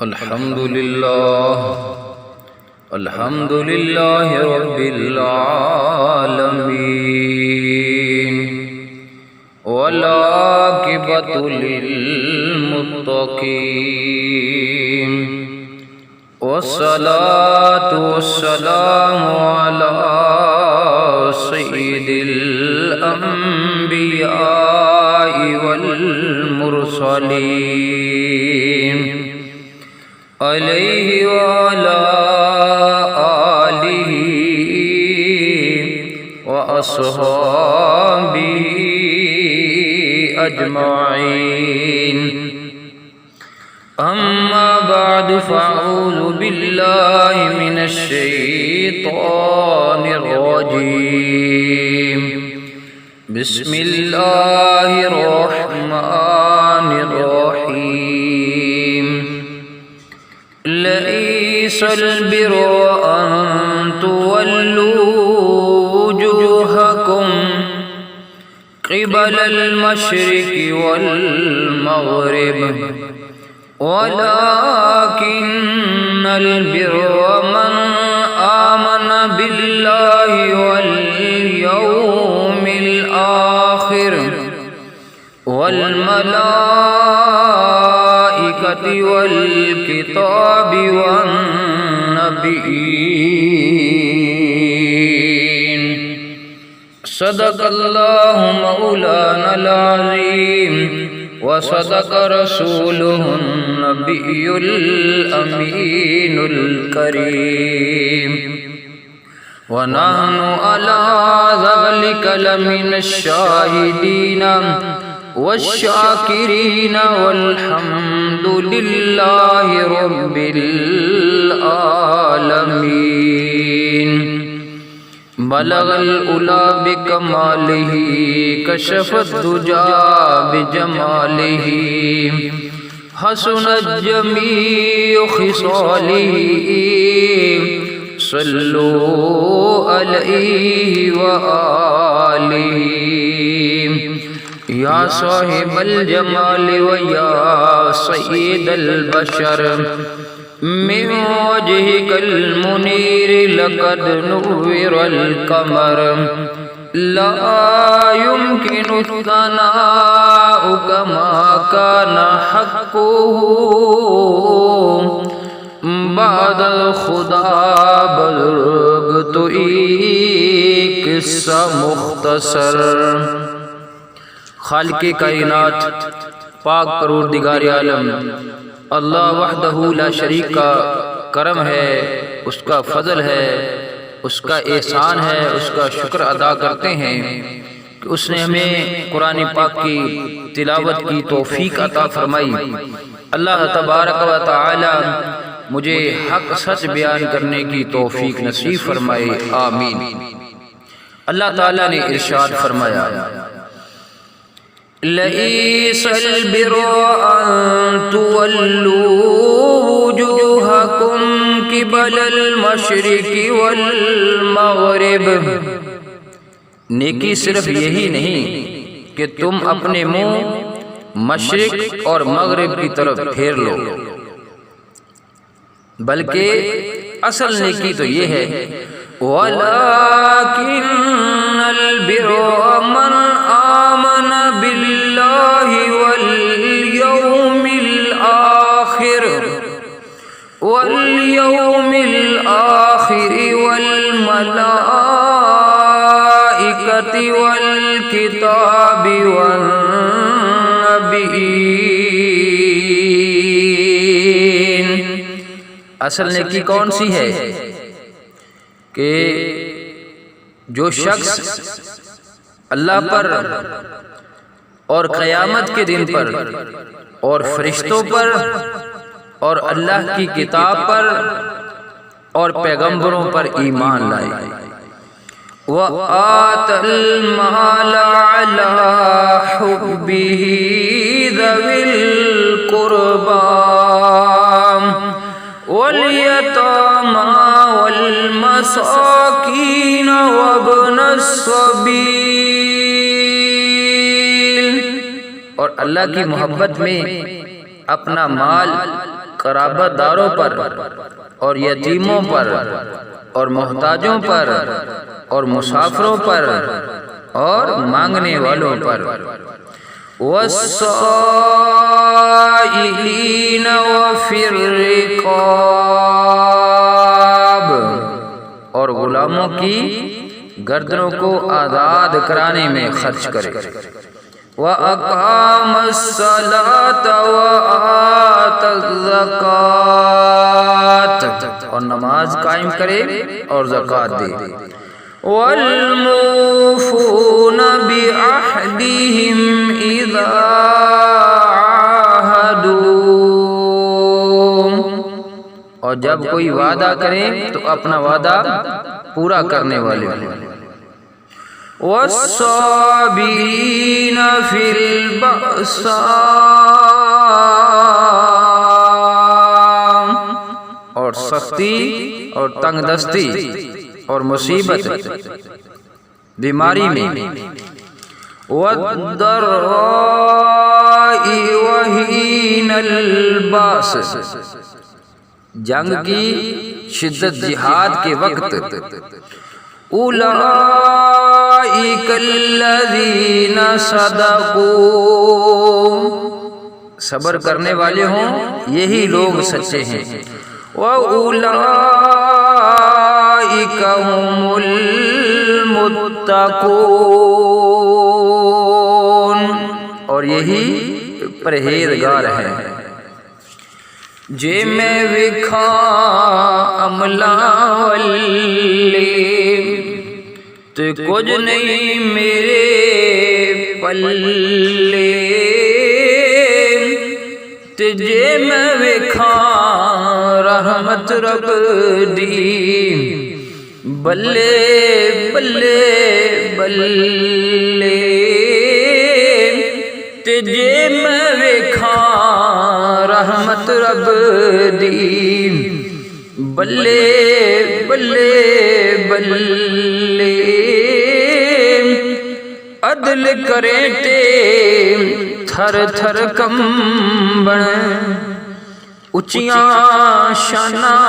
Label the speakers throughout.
Speaker 1: الحمد لله رب العالمين والعاقبة للمتقين والصلاة والسلام على سيد الأنبياء والمرسلين عليه وعلى آله وأصحابه أجمعين. أما بعد فأعوذ بالله من الشيطان الرجيم. بسم الله الرحمن الرحيم. ليس البر أن تولوا وجوهكم قبل المشرق والمغرب ولكن البر من آمن بالله واليوم الآخر والملائكة والكتاب والنبيين. صدق الله مولانا العظيم وصدق رسوله النبي الأمين الكريم. ونحن على ذلك لمن الشاهدين والشاكرين والحمد لله رب العالمين. بلغ العلا بكماله كشف الدجى بجماله حسنت جميع خصاله صلوا عليه وآله. یا صاحب الجمال ویا سید البشر من وجهك المنير لقد نور القمر لا يمكن الثناء كما كان حقه بعد الخدا بزرگ تو ایک قصہ مختصر. خالق کائنات پاک پروردگار عالم اللہ وحدہ لا شریک کا کرم ہے، اس کا فضل ہے، اس کا احسان ہے، اس کا شکر ادا کرتے ہیں کہ اس نے ہمیں قرآن پاک کی تلاوت کی توفیق عطا فرمائی. اللہ تبارک و تعالی مجھے حق سچ بیان کرنے کی توفیق نصیب فرمائے، آمین. اللہ تعالی نے ارشاد فرمایا لَيْسَ الْبِرُّ أَن تُوَلُّوا وُجُوهَكُمْ قِبَلَ الْمَشْرِقِ وَالْمَغْرِبِ. نیکی صرف یہی نہیں کہ تم اپنے منہ مشرق اور مغرب کی طرف پھیر لو، بلکہ اصل نیکی تو یہ ہے وَلَكِنَّ الْبِرَّ مَنْ آمَنَ بِاللَّهِ وَالْيَوْمِ الْآخِرِ وَالْمَلَائِكَةِ وَالْكِتَابِ وَالنَّبِيِّينَ. اصل نیکی کون سی ہے کہ جو شخص اللہ پر اور قیامت کے دن پر اور فرشتوں پر اور اللہ کی کتاب پر اور پیغمبروں پر ایمان لائے. وَآتَ الْمَالَ عَلَى حُبِّهِ ذَوِي الْقُرْبَى وَالْيَتَامَى وَالْمَسَاكِينَ وَابْنَ السَّبِيلِ. اور اللہ کی محبت میں اپنا مال قرابت داروں پر اور یتیموں پر اور محتاجوں پر اور مسافروں پر اور مانگنے والوں پر، والسائلین وفی الرقاب، اور غلاموں کی گردنوں کو آزاد کرانے میں خرچ کرے، وَأَقَامَ الصَّلَاةَ وَآتَى الزَّكَاةَ، اور نماز قائم کرے اور زکوٰۃ دے، وَالْمُوفُونَ بِعَهْدِهِمْ إِذَا عَاهَدُوا، اور جب کوئی وعدہ کرے تو اپنا وعدہ پورا کرنے والے ہیں، وَالصَّابِرِينَ فِي الْبَأْسَاءِ، اور سختی اور تنگ دستی اور مصیبت بیماری میں، وَالضَّرَّاءِ وَحِینَ الْبَأْسِ، جنگ کی شدت جہاد کے وقت، اولئک الذین صدقوا، صبر کرنے والے ہوں یہی لوگ سچے ہیں، وَأُولَئِکَ هُمُ الْمُتَّقُونَ، اور یہی پرہیزگار ہیں، جے میں وکھا عملہ واللے، تو کچھ نہیں میرے پلے، تجھے میں وکھا رحمت رب دی، بلے بلے بلے، تجھے میں وکھا رحمت رب دی، بلے بلے بلے، عدل کرے تے تھر تھر کمبن، اچیاں شاناں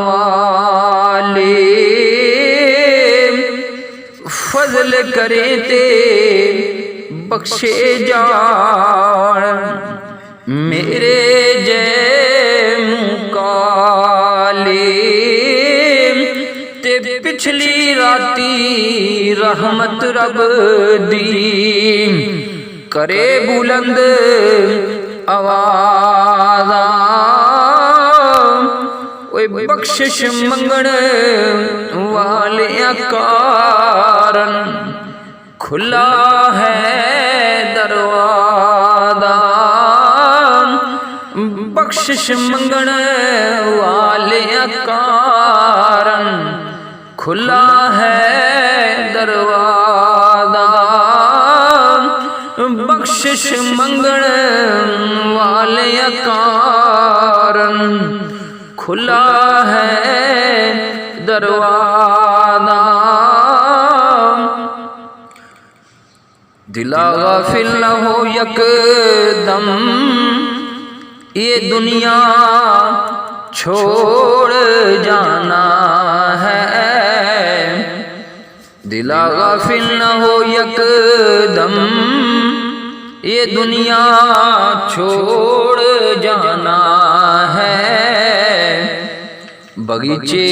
Speaker 1: والے، فضل کرے تے بخشے جان، میرے جے مکالے، تے پچھلی راتی رحمت رب دی، کرے بلند آوازاں، اوے بخشش منگن والیاں کارن، کھلا ہے دروازہ، بخشش منگن والیاں کارن، کھلا ہے دروازہ، بخشش منگن والیاں کارن، کھلا ہے دروازہ، دلا غافل نہ ہو یک دم، یہ دنیا چھوڑ جانا ہے، دلا غافل نہ ہو یک دم، یہ دنیا چھوڑ جانا ہے، بغیچے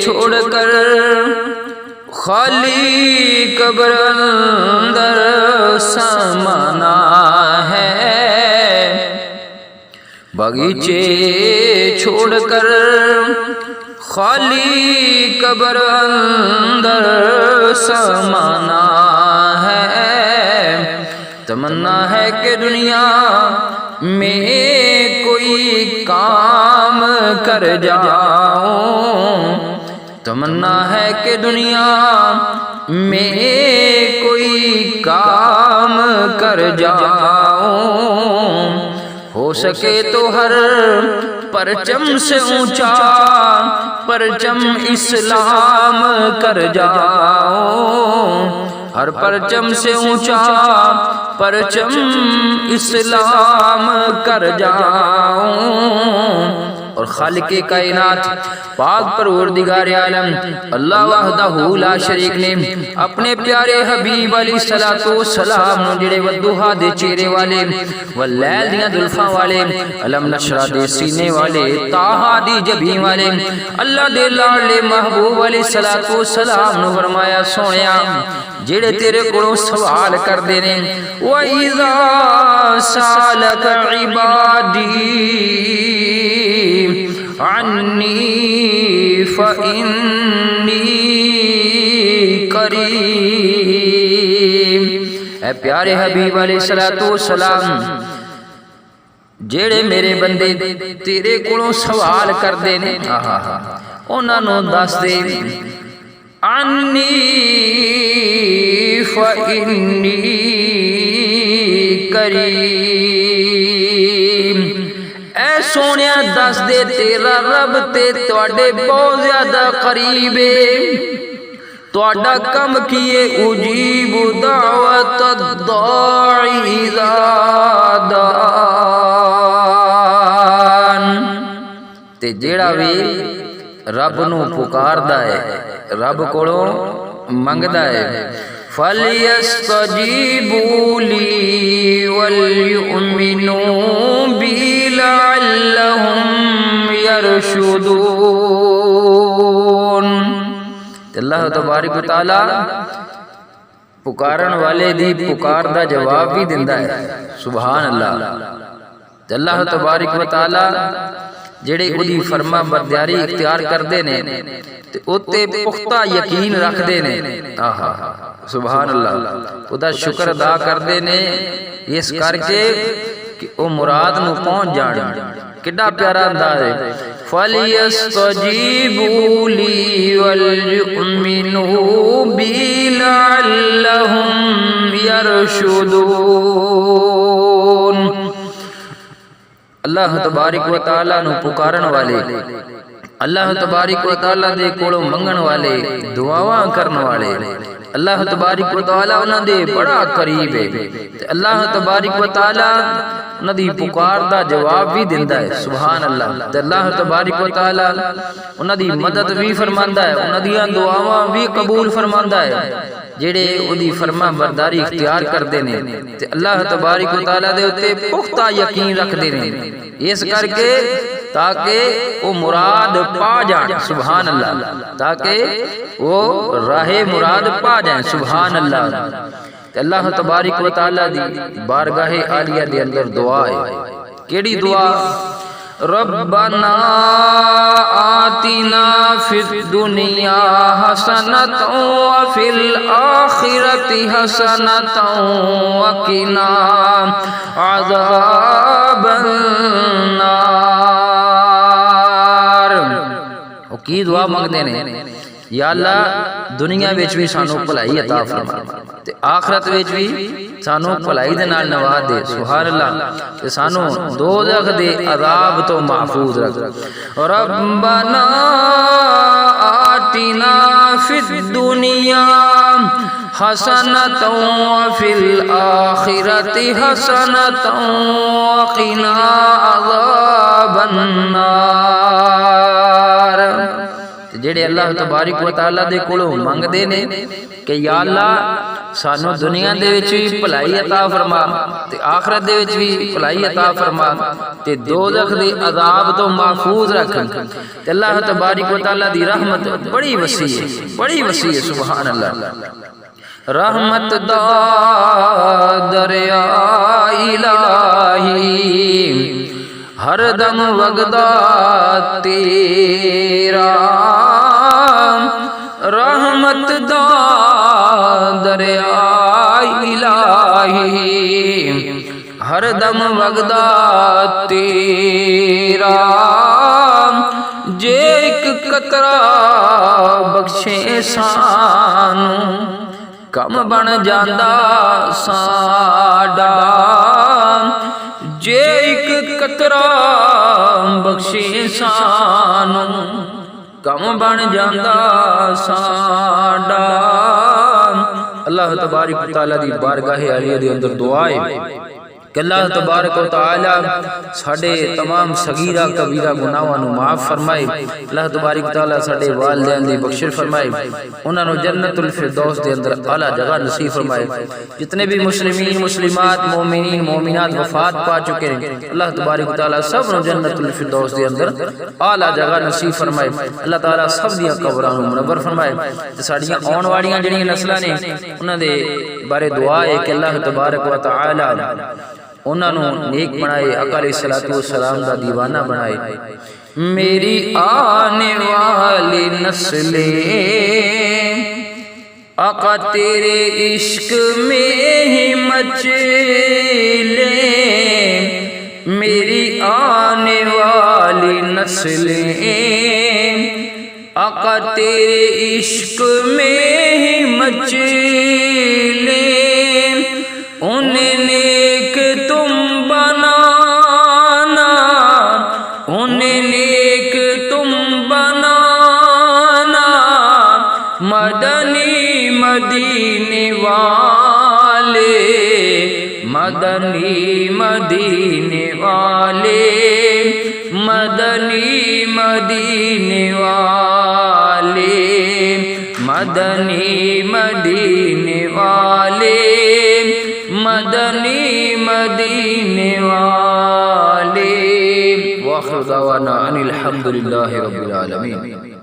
Speaker 1: چھوڑ کر خالی قبر اندر سمانا ہے، باغیچے چھوڑ کر خالی قبر اندر سمانا ہے، تمنا ہے کہ دنیا میں کوئی کام کر جاؤں، تمنا ہے کہ دنیا میں کوئی کام کر جاؤں، ہو سکے تو ہر پرچم سے اونچا پرچم اسلام کر جاؤں، ہر پرچم سے اونچا پرچم اسلام کر جاؤں، اور خالق کائنات پاک پروردگار عالم اللہ وحدہ لا شریک نے اپنے پیارے حبیب علیہ السلام نو جڑے ودوہا دے چہرے والے، واللیل دیاں زلفاں والے، علم نشرہ دے سینے والے، طٰہٰ دی جبیں والے اللہ دے لاڈلے محبوب علیہ السلام نو فرمایا سونیا جڑے تیرے کولوں سوال کردے نے، وَإِذَا سَأَلَكَ عِبَادِي عنی فإنی قریب، اے پیارے حبیب علیہ السلام جیڑے میرے بندے تیرے کولوں سوال کردے نے انہاں نوں دس دے عنی فإنی قریب، اے سونیا دس دے تیرا رب تے تواڈے بہت زیادہ قریب ہے، تواڈا کم کیے اجیب دعوت الداعی اذا دعان، تے جیڑا وی رب نو پکاردا ہے رب کولوں منگدا ہے، فَلْيَسْتَجِيبُوا لِي وَلْيُؤْمِنُوا بِي لَعَلَّهُمْ يَرْشُدُونَ، اللہ تبارک و تعالی پکارن والے دی پکار دا جواب بھی دیندا ہے، سبحان اللہ۔ اللہ تبارک و تعالی جڑے اودی فرما برداری اختیار کردے نے تے اوتے پختہ یقین رکھدے نے، سبحان اللہ، خدا شکر ادا کردے نے اس کر کے کہ او مراد نو پہنچ جان۔ کڈا پیارا انداز ہے، فَلْيَسْتَجِيبُوا لِي وَلْيُؤْمِنُوا بِي لَعَلَّهُمْ يَرْشُدُونَ، اللہ تبارک و تعالیٰ نو پکارن والے، اللہ تبارک و تعالیٰ دے کولوں منگن والے، دعاواں کرن والے، اللہ تبارک و تعالیٰ انہاں دے بڑا قریب ہے، اللہ تبارک و تعالیٰ انہاں دی پکار دا جواب بھی دیندا ہے، سبحان اللہ۔ اللہ تبارک و تعالیٰ انہاں دی مدد بھی فرماندا ہے، انہاں دیاں دعاواں بھی قبول فرماندا ہے جڑے اودی فرما برداری اختیار کردے نے تے اللہ تبارک و تعالیٰ دے اوتے پختہ یقین رکھدے نے، اس کر کے تاکہ وہ مراد پا جائیں، سبحان اللہ، تاکہ وہ راہ مراد پا جائیں، سبحان اللہ۔ اللہ تبارک و تعالیٰ دی بارگاہ عالیہ دے اندر دعا ہے، کیڑی دعا؟ ربنا آتنا فی الدنیا حسنۃ وفی الآخرۃ حسنۃ وقنا عذاب النار، کی دعا منگدے نے؟ یا اللہ دنیا وچ بھی سانو بھلائی عطا فرما تے آخرت وچ بھی سانو بھلائی دے نال نواز دے، سبحان اللہ، تے سانو دوزخ دے عذاب تو محفوظ رکھ۔ ربنا آتنا فی الدنیا حسنۃ وفی الآخرۃ حسنۃ وقنا عذاب النار، جڑے اللہ تبارک و تعالیٰ دے کولوں منگدے نے کہ یا اللہ سانو دنیا دے وچ بھی بھلائی عطا فرما تے آخرت دے وچ بھی بھلائی عطا فرما تے دوزخ دے عذاب تو محفوظ رکھ، تے اللہ تبارک و تعالیٰ دی رحمت بڑی وسیع ہے، بڑی وسیع ہے، سبحان اللہ۔ رحمت دا دریا الہی ہر دم وگدا تیرا، رحمت دا دریا الہی ہر دم وگدا تیرا، جے ایک قطرہ بخشے سانو کم بن جاندا ساڈا، جے ایک قطرہ بخشے سانو کم بن جاندا ساڈا، اللہ تبارک و تعالیٰ دی بارگاہ عالیہ دے اندر دعا ہے کہ اللہ تبارک و تعالی ساڈے تمام صغیرہ کبیرہ گناہاں نو معاف فرمائے، اللہ تبارک و تعالی ساڈے والدین دی بخشش فرمائے، انہاں نو جنت الفردوس دے اندر اعلی جگہ نصیب فرمائے۔ جتنے بھی مسلمین مسلمات مومنین مومنات وفات پا چکے ہیں، اللہ تبارک و تعالی سب نو جنت الفردوس دے اندر اعلی جگہ نصیب فرمائے، اللہ تعالی سب دیاں قبراں نو منور فرمائے تے ساڈیاں آਉਣ والیاں جڑیاں نسلاں نے انہاں دے بارے دعا ہے کہ اللہ تبارک و تعالی انہاں نو نیک بنائے، آقا علیہ السلام دا دیوانہ بنائے۔ میری آنے والی نسلیں آقا تیرے عشق میں ہی مچلیں، میری آنے والی نسلیں آقا تیرے عشق میں ہی مچلیں، انہیں نیک تم بنانا، انہیں نیک تم بنانا، مدنی مدینے والے، مدنی مدینے والے، مدنی مدینے والے، مدنی مدینے والے، مدنی مدینے والے۔ وآخر دعوانا ان الحمد للہ رب العالمین۔